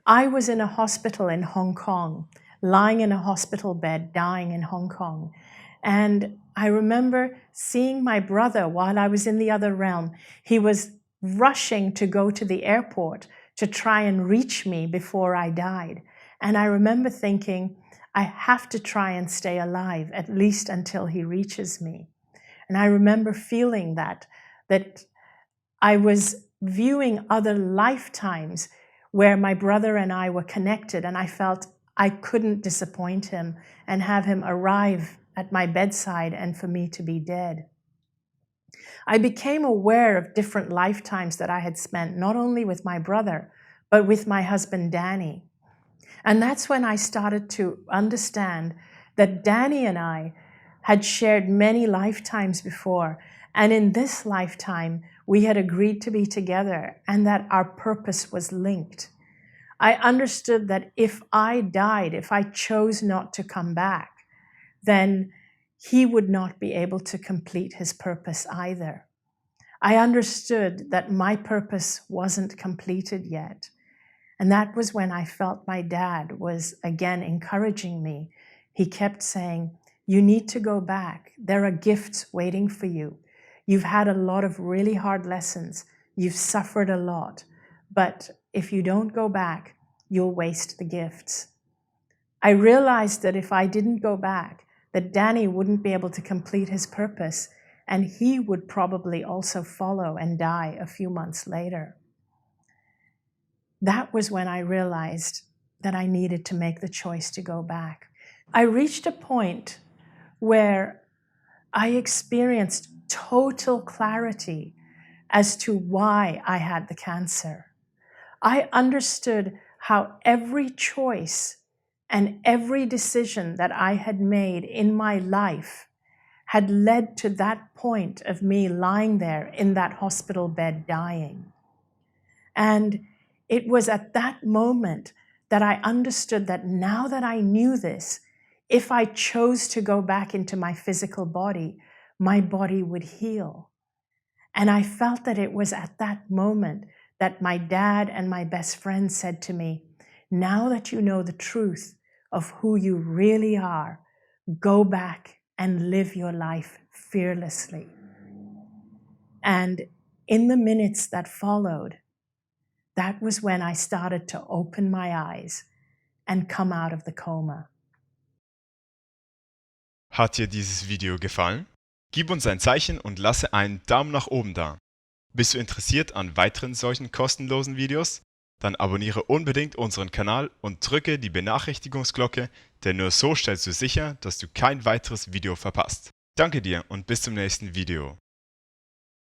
I was in a hospital in Hong Kong, lying in a hospital bed, dying in Hong Kong. And I remember seeing my brother while I was in the other realm. He was rushing to go to the airport to try and reach me before I died. And I remember thinking, I have to try and stay alive, at least until he reaches me. And I remember feeling that I was viewing other lifetimes where my brother and I were connected, and I felt I couldn't disappoint him and have him arrive at my bedside and for me to be dead. I became aware of different lifetimes that I had spent, not only with my brother, but with my husband, Danny. And that's when I started to understand that Danny and I had shared many lifetimes before, and in this lifetime, we had agreed to be together and that our purpose was linked. I understood that if I died, if I chose not to come back, then he would not be able to complete his purpose either. I understood that my purpose wasn't completed yet. And that was when I felt my dad was again encouraging me. He kept saying, you need to go back. There are gifts waiting for you. You've had a lot of really hard lessons. You've suffered a lot. But if you don't go back, you'll waste the gifts. I realized that if I didn't go back, that Danny wouldn't be able to complete his purpose, and he would probably also follow and die a few months later. That was when I realized that I needed to make the choice to go back. I reached a point where I experienced total clarity as to why I had the cancer. I understood how every choice and every decision that I had made in my life had led to that point of me lying there in that hospital bed dying. And it was at that moment that I understood that now that I knew this, if I chose to go back into my physical body, my body would heal. And I felt that it was at that moment that my dad and my best friend said to me, now that you know the truth of who you really are, go back and live your life fearlessly. And in the minutes that followed, that was when I started to open my eyes and come out of the coma. Hat dir dieses Video gefallen? Gib uns ein Zeichen und lasse einen Daumen nach oben da. Bist du interessiert an weiteren solchen kostenlosen Videos? Dann abonniere unbedingt unseren Kanal und drücke die Benachrichtigungsglocke, denn nur so stellst du sicher, dass du kein weiteres Video verpasst. Danke dir und bis zum nächsten Video.